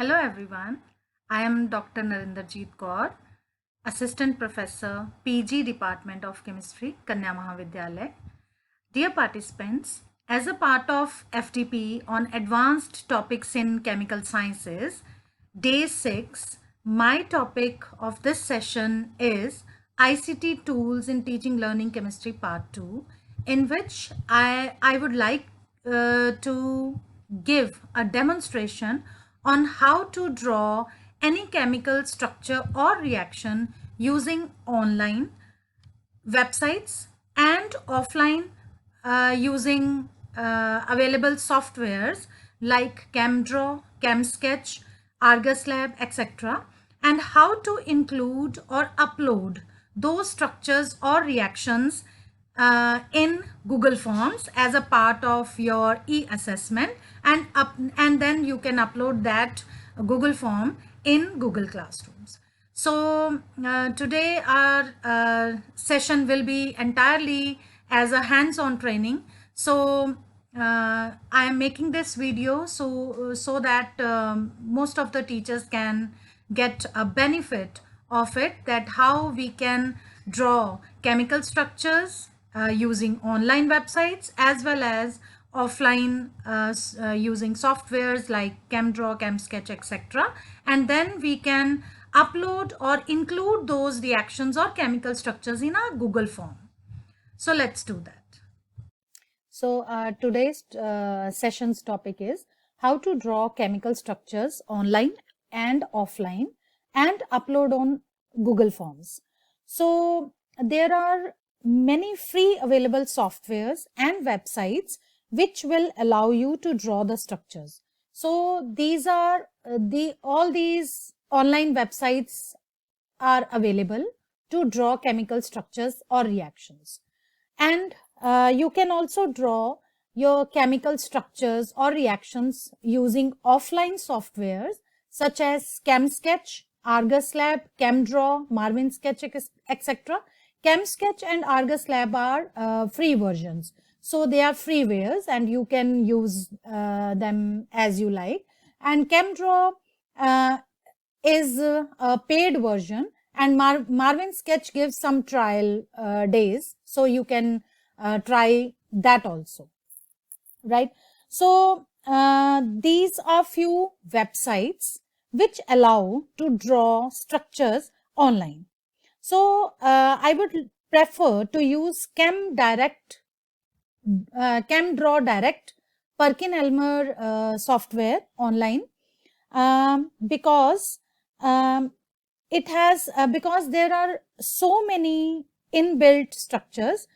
Hello everyone, I am Dr. Narinderjeet Kaur, Assistant Professor, PG Department of Chemistry, Kanya Mahavidyalaya. Dear participants, as a part of FDP on Advanced Topics in Chemical Sciences, Day 6, my topic of this session is ICT Tools in Teaching Learning Chemistry Part 2, in which I would like to give a demonstration on how to draw any chemical structure or reaction using online websites and offline using available softwares like ChemDraw, ChemSketch, Argus Lab, etc. and how to include or upload those structures or reactions in Google Forms as a part of your e-assessment, and then you can upload that Google form in Google Classrooms. So today our session will be entirely as a hands-on training. So I am making this video so that most of the teachers can get a benefit of it, that how we can draw chemical structures using online websites as well as offline using softwares like ChemDraw, ChemSketch, etc. And then we can upload or include those reactions or chemical structures in our Google form. So let's do that. So today's session's topic is how to draw chemical structures online and offline and upload on Google Forms. So there are many free available softwares and websites which will allow you to draw the structures. So these are all these online websites are available to draw chemical structures or reactions. And you can also draw your chemical structures or reactions using offline softwares such as ChemSketch, Argus Lab, ChemDraw, Marvin Sketch, etc. ChemSketch and Argus Lab are free versions. So they are freewares and you can use them as you like. And ChemDraw is a paid version, and Marvin Sketch gives some trial days, so you can try that also, right? So these are few websites which allow to draw structures online. So I would prefer to use ChemDraw Direct Perkin-Elmer software online because it has because there are so many inbuilt structures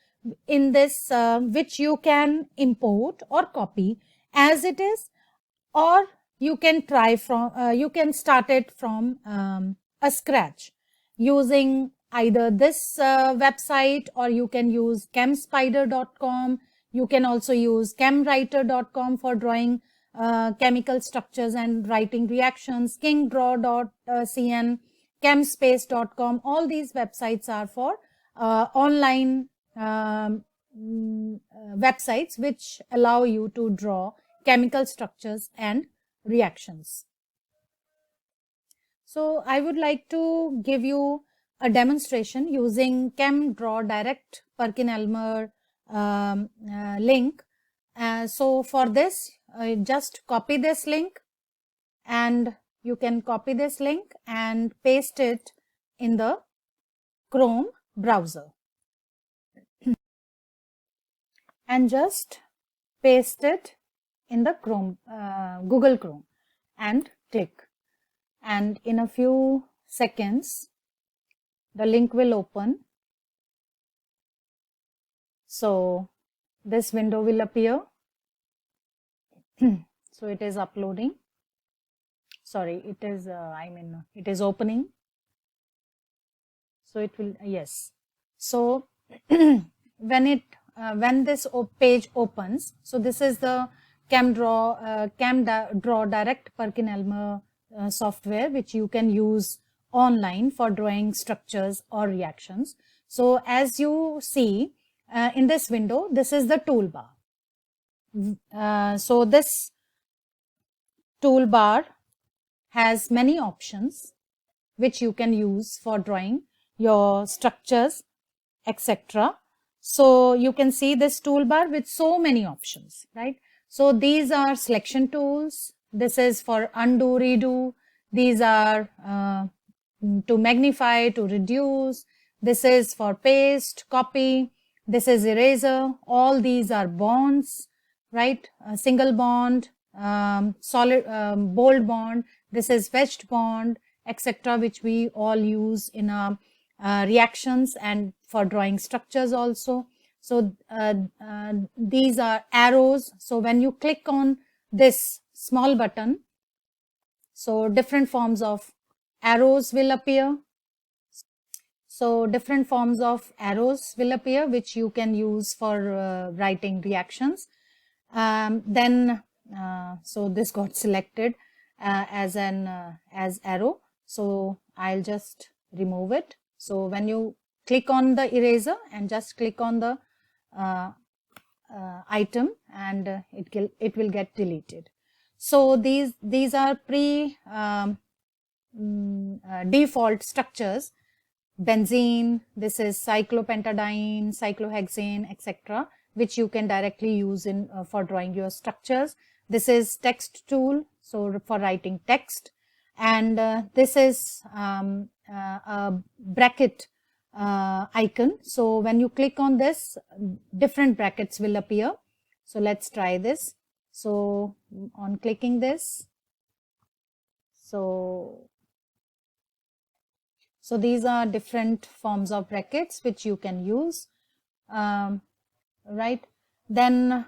in this which you can import or copy as it is, or you can try from you can start it from a scratch using either this website, or you can use chemspider.com. You can also use chemwriter.com for drawing chemical structures and writing reactions, kingdraw.cn, chemspace.com. All these websites are for online websites which allow you to draw chemical structures and reactions. So I would like to give you a demonstration using ChemDraw Direct Perkin-Elmer link. So for this, just copy this link, and you can copy this link and paste it in the Chrome browser. And just paste it in the Google Chrome and click. And in a few seconds, the link will open. So this window will appear. So it is uploading. Sorry, it is, it is opening. So it will, yes. So when this page opens, so this is the ChemDraw Direct Perkin-Elmer software which you can use online for drawing structures or reactions. So as you see in this window, this is the toolbar. So this toolbar has many options which you can use for drawing your structures, etc. So you can see this toolbar with so many options, right? So these are selection tools. This is for undo, redo. These are to magnify, to reduce. This is for paste, copy. This is eraser. All these are bonds, right? Single bond, solid, bold bond. This is wedged bond, etc., which we all use in our reactions and for drawing structures also. So these are arrows. So when you click on this small button, so different forms of arrows will appear. So different forms of arrows will appear, which you can use for writing reactions. So this got selected as arrow. So I'll just remove it. So when you click on the eraser and just click on the item, and it will get deleted. So these are default structures. Benzene, this is cyclopentadiene, cyclohexane, etc., which you can directly use in for drawing your structures. This is text tool, so for writing text, and this is a bracket icon. So when you click on this, different brackets will appear. So let's try this. So on clicking this, so these are different forms of brackets which you can use, right? Then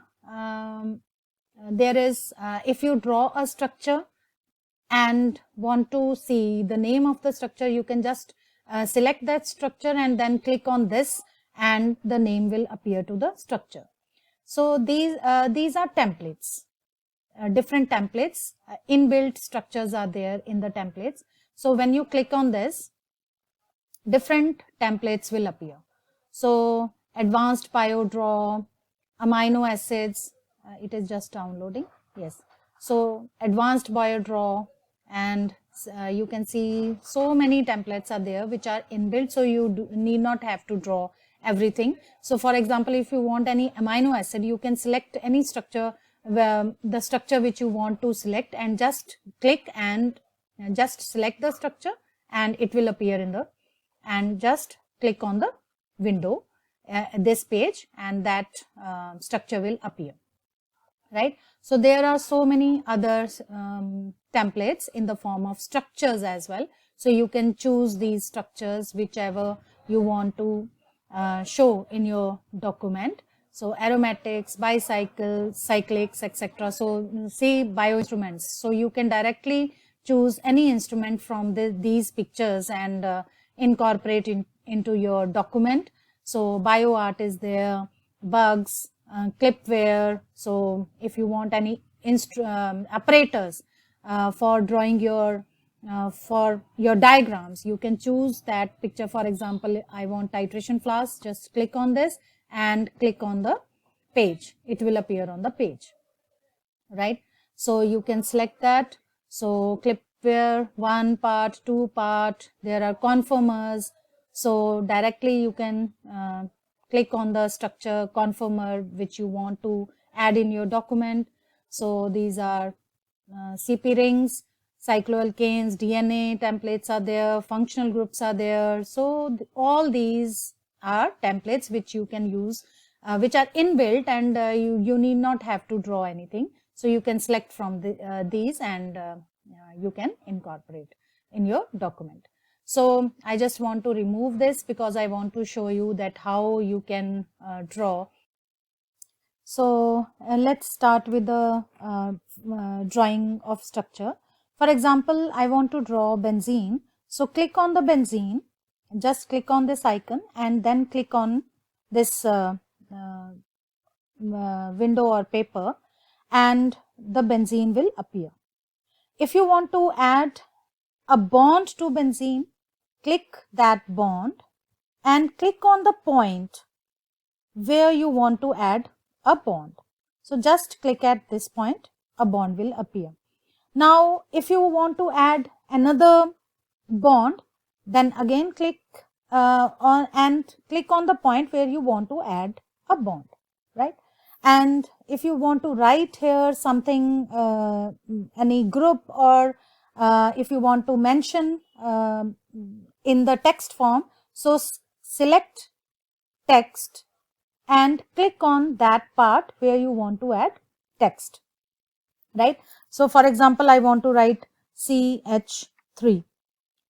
there is, if you draw a structure and want to see the name of the structure, you can just select that structure and then click on this, and the name will appear to the structure. So these are templates, different templates, inbuilt structures are there in the templates. So when you click on this, different templates will appear. So advanced BioDraw, amino acids, it is just downloading. Yes. So advanced BioDraw, and you can see so many templates are there which are inbuilt, so you need not have to draw everything. So for example, if you want any amino acid, you can select any structure, the structure which you want to select, and just click and just select the structure, and it will appear in the, and just click on the window, this page, and that structure will appear, right? So there are so many other templates in the form of structures as well. So you can choose these structures whichever you want to show in your document. So aromatics, bicycles, cyclics, etc. So say bioinstruments. So you can directly choose any instrument from these pictures and incorporate into your document. So bioart is there, bugs, clipware. So if you want any apparatus for drawing your for your diagrams, you can choose that picture. For example, I want titration flask, just click on this and click on the page, it will appear on the page, right? So you can select that. So clipware, 1 part, 2 part, there are conformers. So directly you can click on the structure conformer which you want to add in your document. So these are CP rings, cycloalkanes, DNA templates are there, functional groups are there. So all these are templates which you can use, which are inbuilt, and you need not have to draw anything. So you can select from these, and you can incorporate in your document. So I just want to remove this because I want to show you that how you can draw. So let's start with the drawing of structure. For example, I want to draw benzene. So click on the benzene, just click on this icon and then click on this window or paper, and the benzene will appear. If you want to add a bond to benzene, click that bond and click on the point where you want to add a bond. So just click at this point, a bond will appear. Now, if you want to add another bond, then again click click on the point where you want to add a bond, right? And if you want to write here something, any group, or if you want to mention in the text form, so select text and click on that part where you want to add text, right? So for example, I want to write CH3,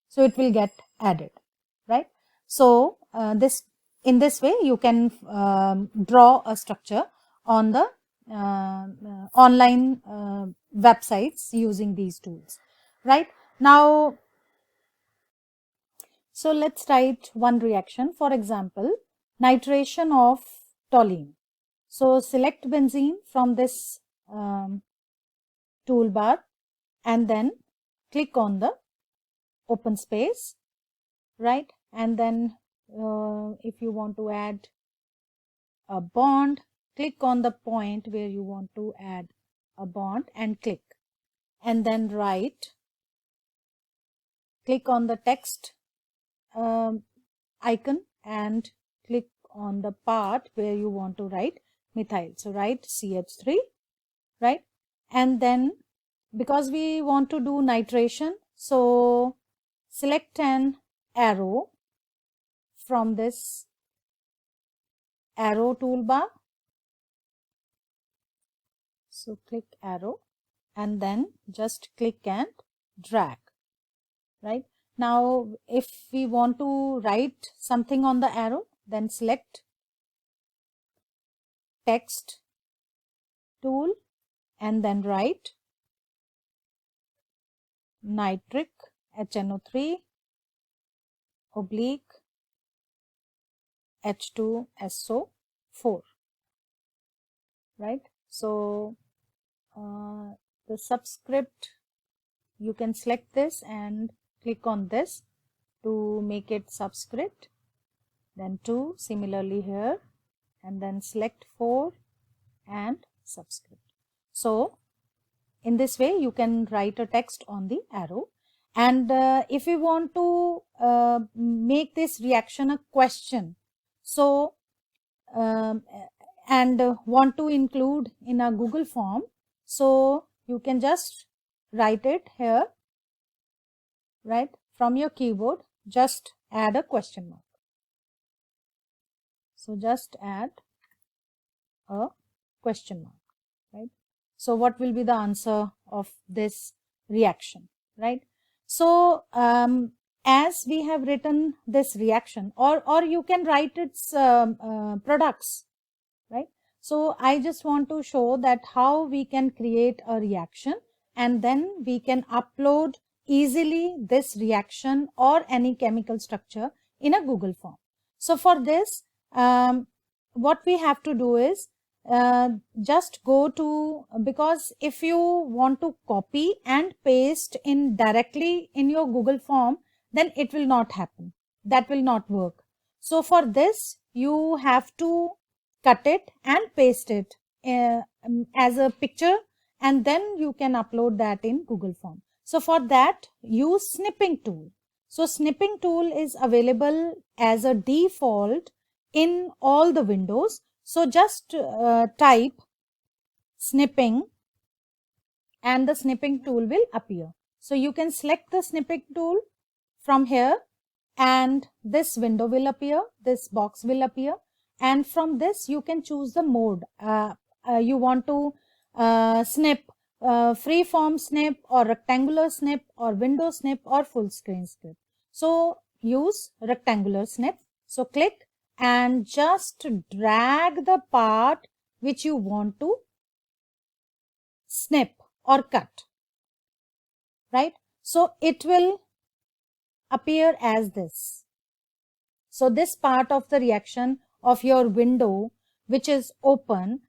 so it will get added, right? So in this way you can draw a structure on the online websites using these tools, right? Now, so let's write one reaction. For example, nitration of toluene. So select benzene from this toolbar and then click on the open space, right? And then if you want to add a bond, click on the point where you want to add a bond and click, and then write, click on the text icon and click on the part where you want to write methyl. So write CH3, right? And then because we want to do nitration, so select an arrow from this arrow toolbar. So click arrow and then just click and drag, right? Now, if we want to write something on the arrow, then select text tool and then write nitric HNO3 oblique H2SO4, right? So the subscript, you can select this and click on this to make it subscript, then 2 similarly here, and then select 4 and subscript. So in this way you can write a text on the arrow. And if you want to make this reaction a question, so and want to include in a Google form, so you can just write it here, right? From your keyboard, just add a question mark. So just add a question mark, right? So what will be the answer of this reaction, right? So as we have written this reaction, or you can write its products, right? So I just want to show that how we can create a reaction and then we can upload easily this reaction or any chemical structure in a Google form. So for this, what we have to do is just go to, because if you want to copy and paste in directly in your Google form, then it will not happen, that will not work. So for this you have to cut it and paste it as a picture, and then you can upload that in Google form. So for that, use snipping tool. So snipping tool is available as a default in all the windows. So just type snipping and the snipping tool will appear. So you can select the snipping tool from here and this window will appear, this box will appear, and from this you can choose the mode. You want to snip freeform snip or rectangular snip or window snip or full screen snip. So use rectangular snip. So click and just drag the part which you want to snip or cut, right? So it will appear as this. So this part of the reaction of your window which is open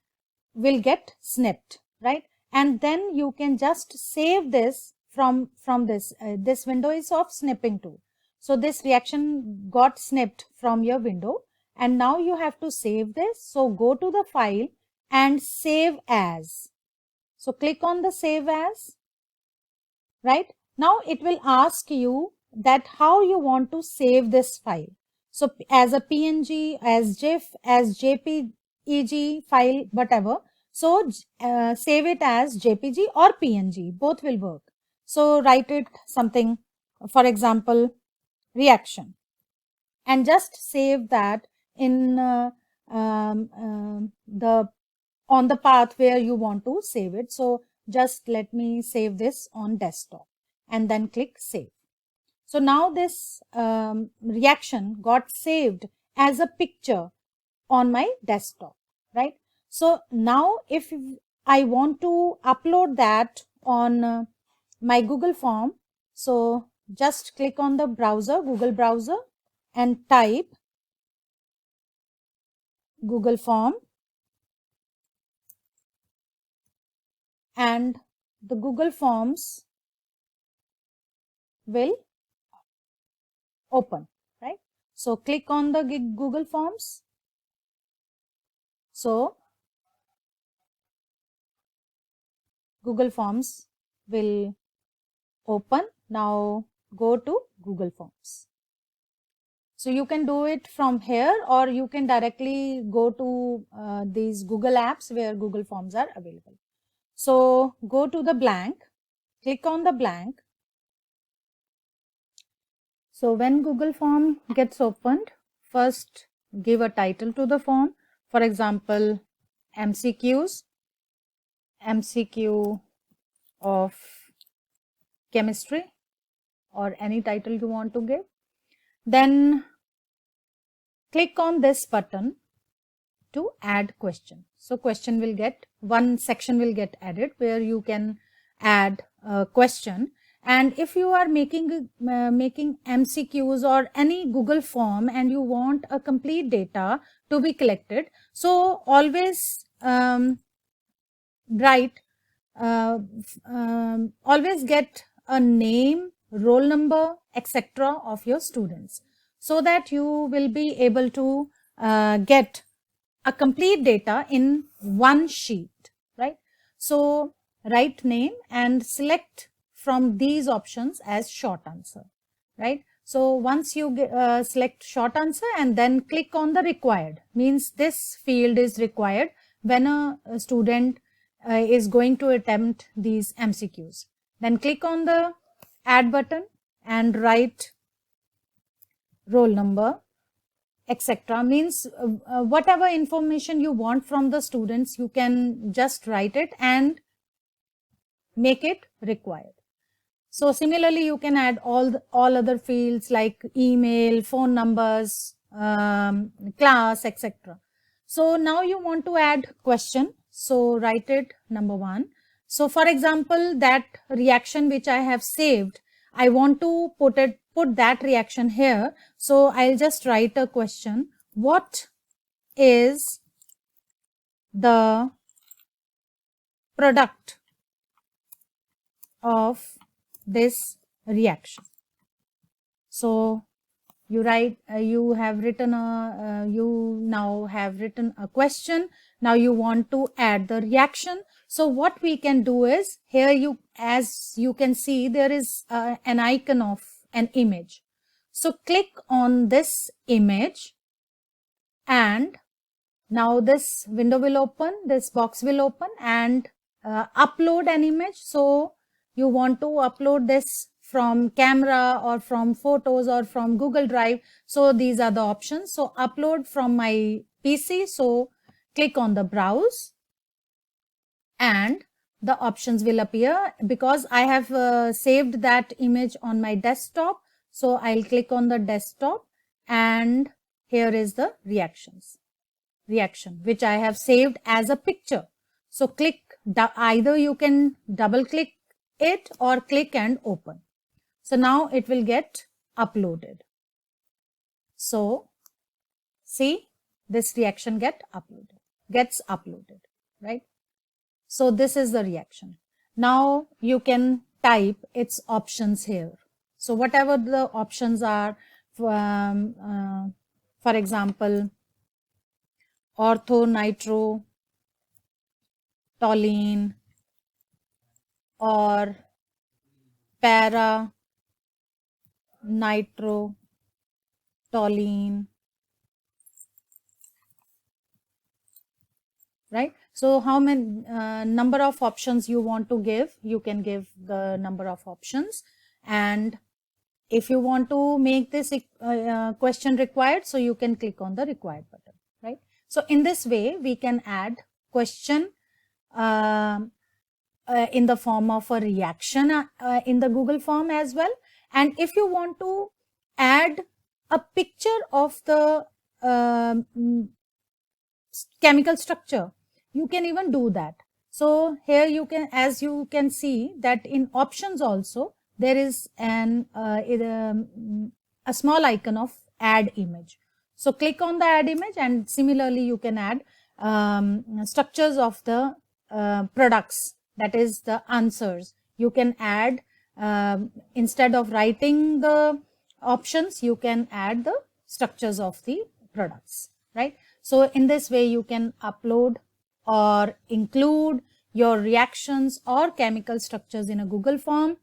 will get snipped, right? And then you can just save this from this. This window is of snipping tool. So this reaction got snipped from your window and now you have to save this. So go to the file and save as. So click on the save as right? Now it will ask you that how you want to save this file. So as a PNG, as GIF, as JPEG file, whatever. So save it as JPG or PNG, both will work. So write it something, for example, reaction, and just save that in the on the path where you want to save it. So just let me save this on desktop and then click save. So now this reaction got saved as a picture on my desktop, right? So now if I want to upload that on my Google form, so just click on the browser, Google browser, and type Google form, and the Google Forms will open, right? So click on the Google Forms. So Google Forms will open. Now go to Google Forms. So you can do it from here, or you can directly go to these Google apps where Google Forms are available. So go to the blank, click on the blank. So when Google form gets opened, first give a title to the form. For example, MCQs, MCQ of chemistry, or any title you want to give. Then click on this button to add question. So question will get, one section will get added where you can add a question. And if you are making MCQs or any Google form and you want a complete data to be collected, so always write, always get a name, roll number, etc. of your students, so that you will be able to get a complete data in one sheet, right? So write name and select from these options as short answer, right? So once you select short answer and then click on the required, means this field is required when a student is going to attempt these MCQs. Then click on the add button and write roll number, etc. Means whatever information you want from the students, you can just write it and make it required. So similarly, you can add all other fields like email, phone numbers, class, etc. So now you want to add question. So write it number 1. So for example, that reaction which I have saved, I want to put that reaction here. So I'll just write a question. What is the product of this reaction? So you write, you now have written a question. Now you want to add the reaction. So what we can do is, here as you can see, there is an icon of an image. So click on this image, and now this window will open, this box will open, and upload an image. So you want to upload this from camera or from photos or from Google Drive. So these are the options. So upload from my PC. So click on the browse and the options will appear. Because I have saved that image on my desktop, so I'll click on the desktop, and here is the reaction which I have saved as a picture. So click, either you can double click it or click and open. So now it will get uploaded. So see, this reaction gets uploaded, right? So this is the reaction. Now you can type its options here. So whatever the options are, for example, ortho nitro toluene or para, nitro, toluene, right? So how many number of options you want to give, you can give the number of options. And if you want to make this question required, so you can click on the required button, right? So in this way we can add question in the form of a reaction in the Google form as well. And if you want to add a picture of the chemical structure, you can even do that. So here you can, as you can see that in options also there is a small icon of add image. So click on the add image, and similarly you can add structures of the products, that is the answers. You can add instead of writing the options, you can add the structures of the products, right? So in this way you can upload or include your reactions or chemical structures in a Google form.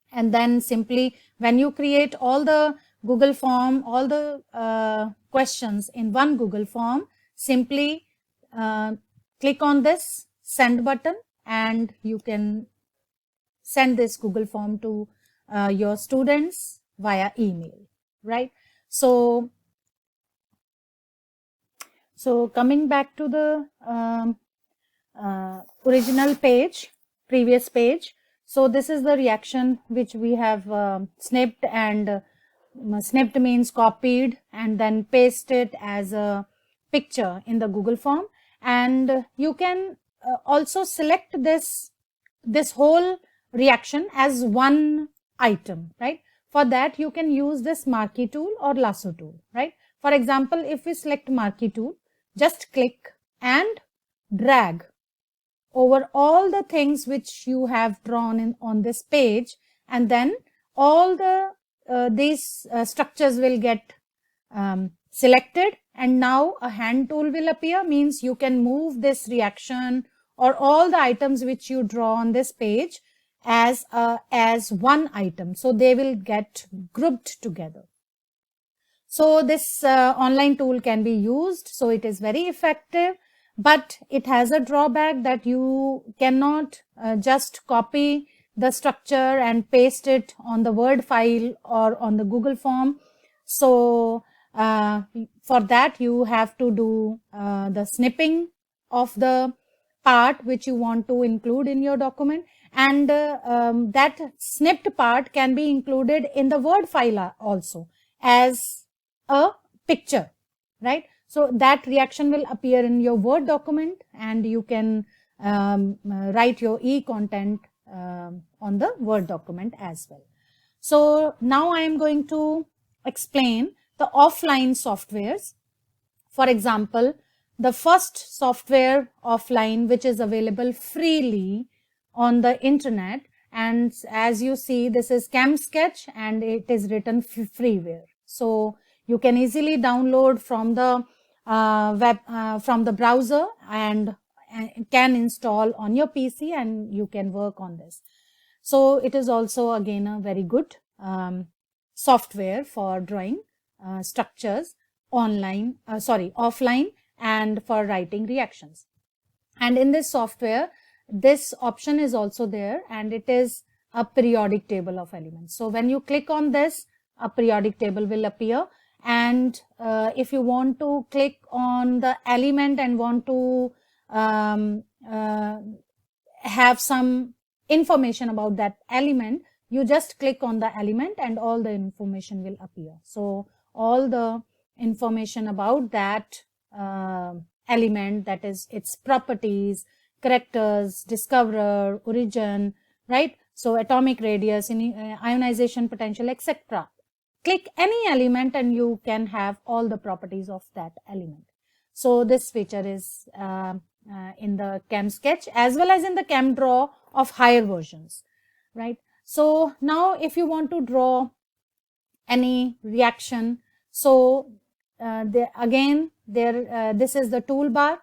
And then simply when you create all the Google form, all the questions in one Google form, simply click on this send button and you can send this Google form to your students via email, right? So coming back to the original page, previous page. So this is the reaction which we have snipped, and snipped means copied and then pasted as a picture in the Google form. And you can also select this whole reaction as one item, right? For that you can use this marquee tool or lasso tool, right? For example, if we select marquee tool, just click and drag over all the things which you have drawn in on this page, and then all the these structures will get selected, and now a hand tool will appear, means you can move this reaction or all the items which you draw on this page as one item, so they will get grouped together. So this online tool can be used, so it is very effective, but it has a drawback that you cannot just copy the structure and paste it on the Word file or on the Google form. So for that you have to do the snipping of the part which you want to include in your document, and that snipped part can be included in the Word file also as a picture, right? So that reaction will appear in your Word document, and you can write your e-content on the Word document as well. So now I am going to explain the offline softwares. For example, the first software offline which is available freely on the internet, and as you see, this is ChemSketch and it is written freeware. So you can easily download from the from the browser and can install on your PC, and you can work on this. So it is also again a very good software for drawing structures offline, and for writing reactions. And in this software, this option is also there, and it is a periodic table of elements. So when you click on this, a periodic table will appear, and if you want to click on the element and want to have some information about that element, you just click on the element and all the information will appear. So all the information about that element, that is its properties, characters, discoverer, origin, right? So atomic radius, ionization potential, etc. Click any element and you can have all the properties of that element. So this feature is in the ChemSketch as well as in the ChemDraw of higher versions, right? So now if you want to draw any reaction, so this is the toolbar,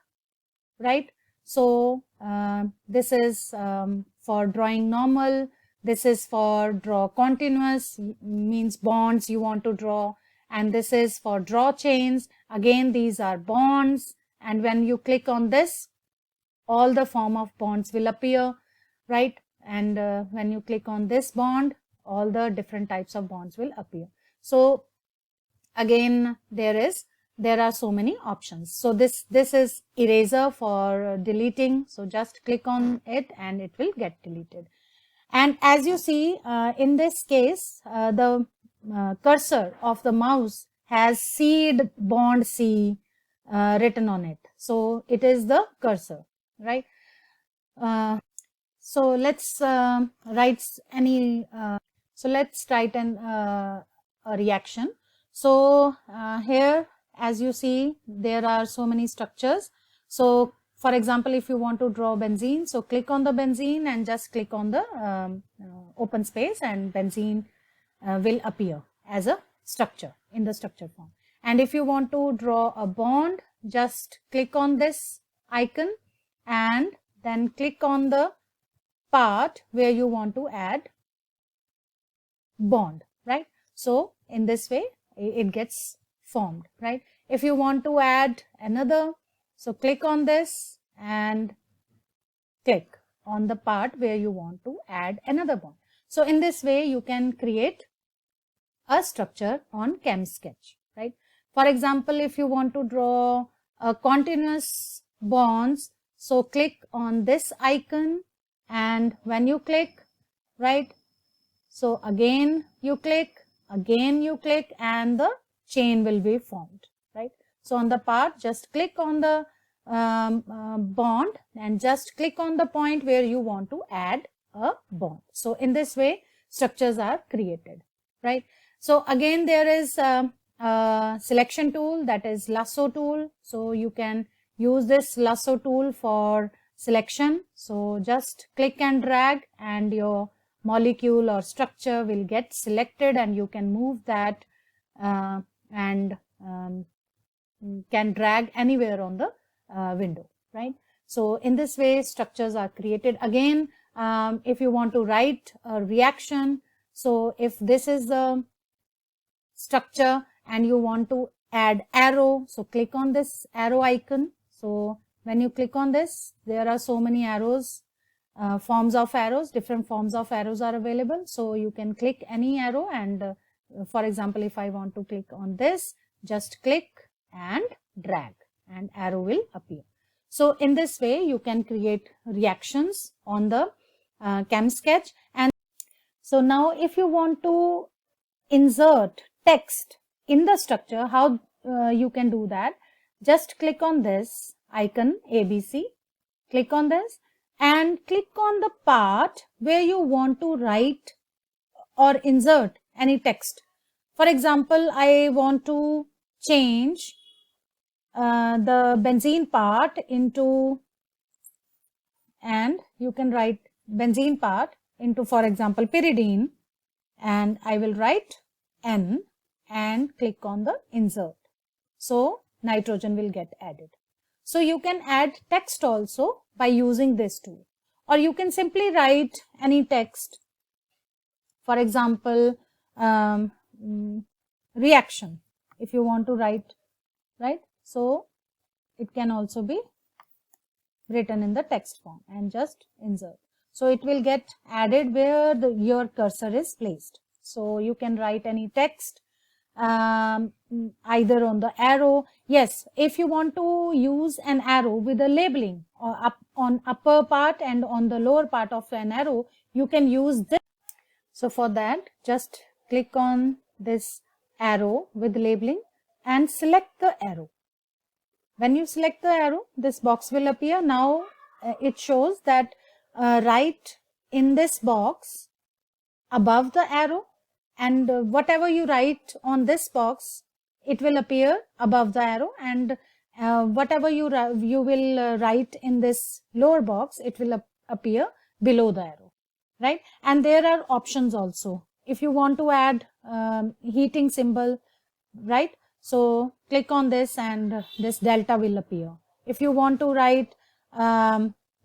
right? So this is for drawing normal, This is for draw continuous, means bonds you want to draw. And this is for draw chains. Again, these are bonds. And when you click on this, all the form of bonds will appear, right? And when you click on this bond, all the different types of bonds will appear. So again, there are so many options. So this is eraser for deleting. So just click on it and it will get deleted. And as you see, in this case, the cursor of the mouse has seed bond C written on it. So it is the cursor, right? So let's write any. So let's write a reaction. So here, as you see, there are so many structures. So for example, if you want to draw benzene, so click on the benzene and just click on the open space, and benzene will appear as a structure in the structure form. And if you want to draw a bond, just click on this icon and then click on the part where you want to add bond, right? So in this way it gets formed, right? If you want to add another, so click on this and click on the part where you want to add another bond. So in this way you can create a structure on ChemSketch, right? For example, if you want to draw a continuous bonds, so click on this icon, and when you click, right, so again you click, and the chain will be formed, right? So on the part, just click on the bond and just click on the point where you want to add a bond. So in this way structures are created, right? So again, there is a selection tool, that is lasso tool. So you can use this lasso tool for selection. So just click and drag and your molecule or structure will get selected, and you can move that and can drag anywhere on the window, right? So in this way structures are created. Again, if you want to write a reaction, so if this is the structure and you want to add arrow, so click on this arrow icon. So when you click on this, there are so many arrows, forms of arrows, different forms of arrows are available. So you can click any arrow, and for example, if I want to click on this, just click and drag and arrow will appear. So in this way you can create reactions on the ChemSketch. And so now if you want to insert text in the structure, how you can do that? Just click on this icon ABC, click on this and click on the part where you want to write or insert any text. For example, I want to change the benzene part into, and you can write benzene part into, for example, pyridine, and I will write N and click on the insert. So nitrogen will get added. So you can add text also by using this tool, or you can simply write any text. For example, reaction, if you want to write, right? So it can also be written in the text form and just insert. So it will get added where your cursor is placed. So you can write any text either on the arrow. Yes, if you want to use an arrow with a labeling or on upper part and on the lower part of an arrow, you can use this. So for that, just click on this arrow with labeling and select the arrow. When you select the arrow, this box will appear. Now it shows that write in this box above the arrow, and whatever you write on this box, it will appear above the arrow, and whatever you will write in this lower box, it will appear below the arrow, right? And there are options also. If you want to add heating symbol, right? So click on this and this delta will appear. If you want to write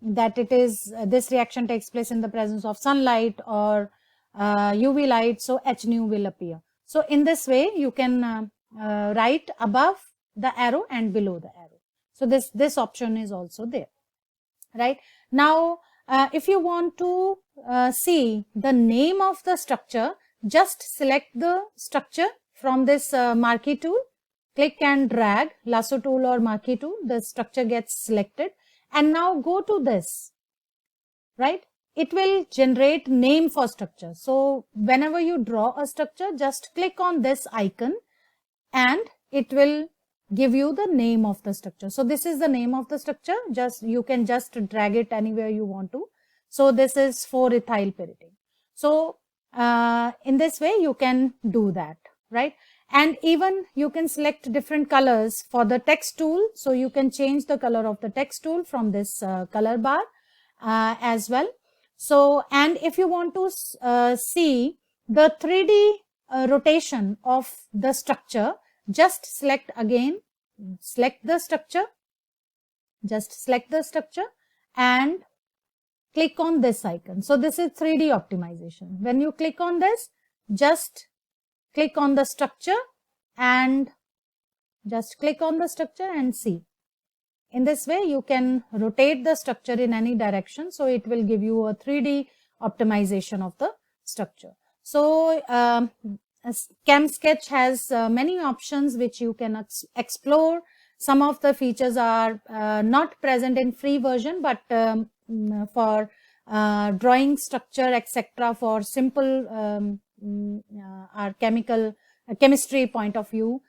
that it is this reaction takes place in the presence of sunlight or UV light, so H nu will appear. So in this way you can write above the arrow and below the arrow. So this option is also there, right? Now if you want to see the name of the structure, just select the structure from this marquee tool, click and drag, lasso tool or marquee tool, the structure gets selected, and now go to this, right? It will generate name for structure. So whenever you draw a structure, just click on this icon and it will give you the name of the structure. So this is the name of the structure. You can just drag it anywhere you want to. So this is 4-ethyl pyridine. So in this way you can do that, right? And even you can select different colors for the text tool. So you can change the color of the text tool from this color bar as well. So, and if you want to see the 3D rotation of the structure, just select again, select the structure, just select the structure and click on this icon. So this is 3D optimization. When you click on this, just click on the structure and just click on the structure and see. In this way, you can rotate the structure in any direction. So it will give you a 3D optimization of the structure. So ChemSketch has many options which you can explore. Some of the features are not present in free version, but for drawing structure, etc., for simple our chemistry point of view,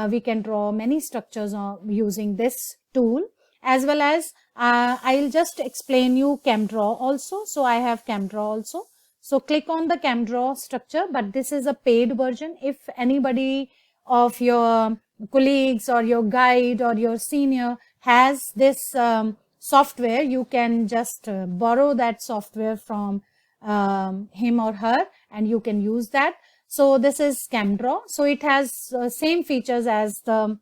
we can draw many structures using this tool, as well as I'll just explain you ChemDraw also. So I have ChemDraw also. So click on the ChemDraw structure, but this is a paid version. If anybody of your colleagues or your guide or your senior has this software, you can just borrow that software from him or her and you can use that. So this is ChemDraw. So it has same features as the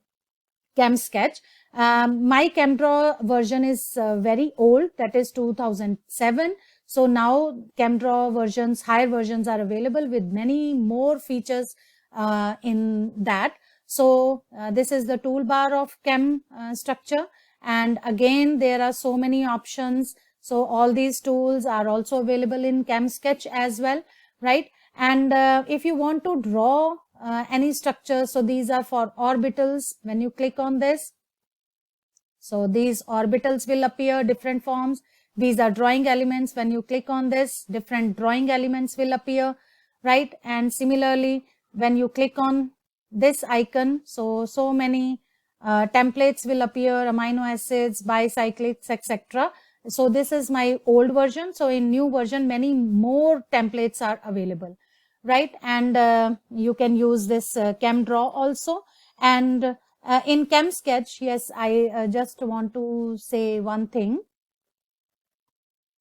ChemSketch. My ChemDraw version is very old, that is 2007. So now ChemDraw versions, higher versions are available with many more features in that. So this is the toolbar of Chem structure. And again, there are so many options. So all these tools are also available in ChemSketch as well, right? And if you want to draw any structure, so these are for orbitals. When you click on this, so these orbitals will appear different forms. These are drawing elements. When you click on this, different drawing elements will appear, right? And similarly, when you click on this icon, so many templates will appear, amino acids, bicyclics, etc. So this is my old version. So in new version, many more templates are available, right? And you can use this ChemDraw also. And in ChemSketch, yes, I just want to say one thing,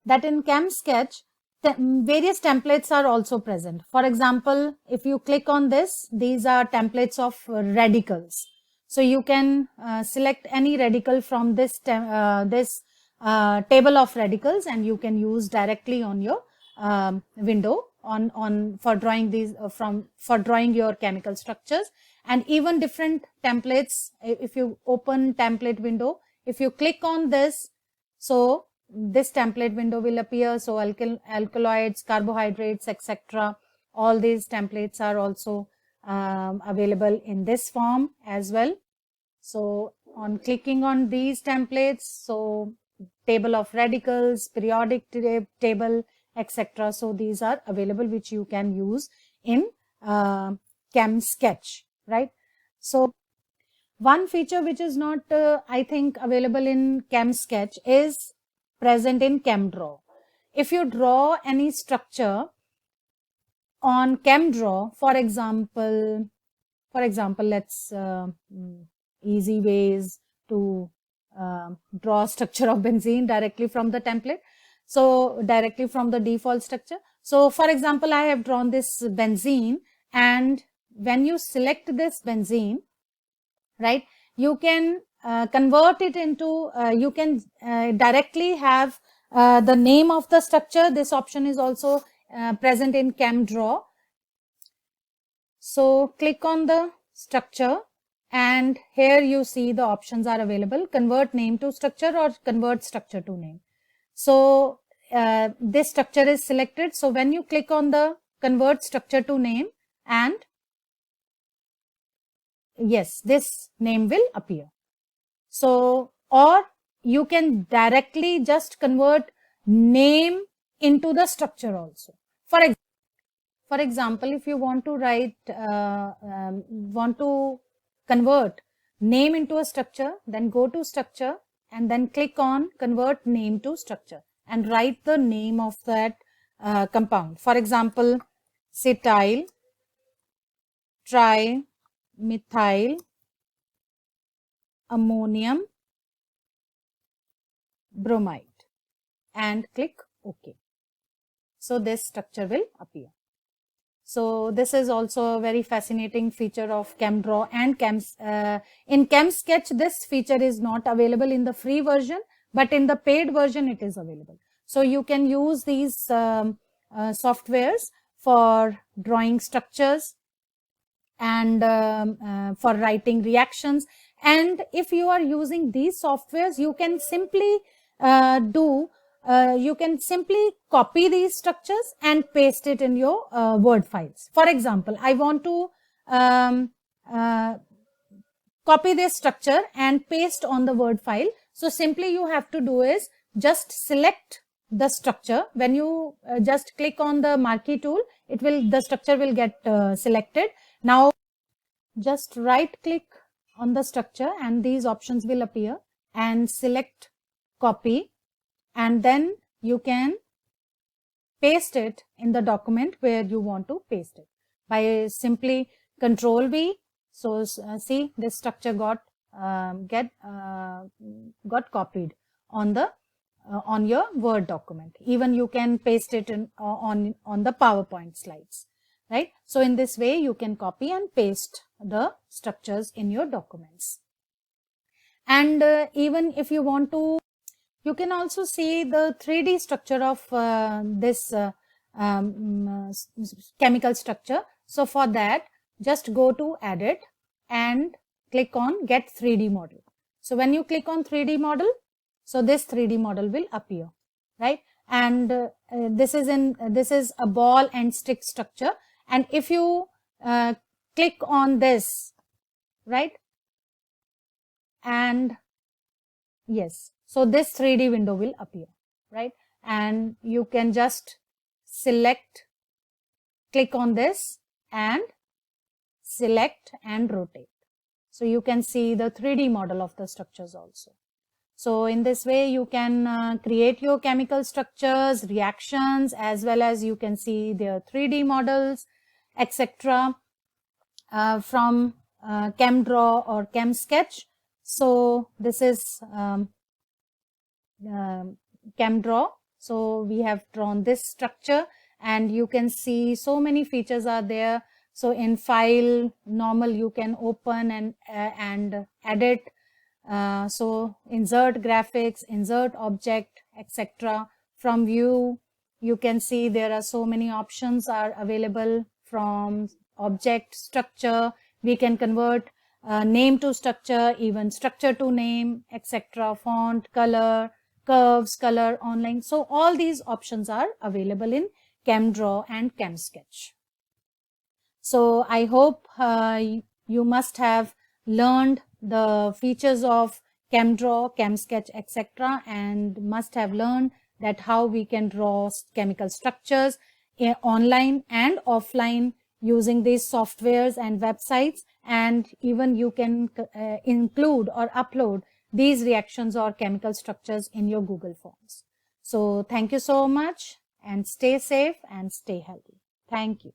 that in ChemSketch, various templates are also present. For example, if you click on this, these are templates of radicals. So you can select any radical from this table of radicals and you can use directly on your window for drawing these for drawing your chemical structures. And even different templates, if you open template window, if you click on this, so this template window will appear. So alkaloids, carbohydrates, etc. All these templates are also available in this form as well. So on clicking on these templates, so table of radicals, periodic table, etc. So these are available which you can use in ChemSketch, right? So one feature which is not, I think, available in ChemSketch is present in ChemDraw. If you draw any structure on ChemDraw, for example, let's easy ways to draw structure of benzene directly from the template. So directly from the default structure. So for example, I have drawn this benzene, and when you select this benzene, right, you can convert it into, you can directly have the name of the structure, this option is also present in ChemDraw. So click on the structure, and here you see the options are available: convert name to structure or convert structure to name. So this structure is selected. So when you click on the convert structure to name, and yes, this name will appear. So, or you can directly just convert name into the structure also. For example, if you want to want to convert name into a structure, then go to structure and then click on convert name to structure and write the name of that compound. For example, cetyl trimethyl ammonium bromide and click OK. So this structure will appear. So this is also a very fascinating feature of ChemDraw and in ChemSketch. This feature is not available in the free version, but in the paid version it is available. So you can use these softwares for drawing structures and for writing reactions. And if you are using these softwares, you can simply you can simply copy these structures and paste it in your Word files. For example, I want to copy this structure and paste on the Word file. So simply you have to do is just select the structure. When you just click on the marquee tool, the structure will get selected. Now just right click on the structure and these options will appear, and select copy, and then you can paste it in the document where you want to paste it by simply Control V. So see, this structure got copied on the on your Word document. Even you can paste it in on the PowerPoint slides, right? So in this way you can copy and paste the structures in your documents. And even if you want to, you can also see the 3D structure of this chemical structure. So for that, just go to Edit and click on Get 3D Model. So when you click on 3D model, so this 3D model will appear, right? And this is a ball and stick structure. And if you click on this, right, and yes, so this 3D window will appear, right? And you can just click on this and select and rotate. So you can see the 3D model of the structures also. So in this way you can create your chemical structures, reactions, as well as you can see their 3D models, etc. From ChemDraw or ChemSketch. So this is ChemDraw. So we have drawn this structure, and you can see so many features are there. So in File, Normal, you can open and edit. So insert graphics, insert object, etc. From View, you can see there are so many options are available. From object, structure, we can convert name to structure, even structure to name, etc. Font, color, curves, color, online. So all these options are available in ChemDraw and ChemSketch. So I hope you must have learned the features of ChemDraw, ChemSketch, etc. and must have learned that how we can draw chemical structures online and offline using these softwares and websites, and even you can include or upload these reactions or chemical structures in your Google Forms. So thank you so much, and stay safe and stay healthy. Thank you.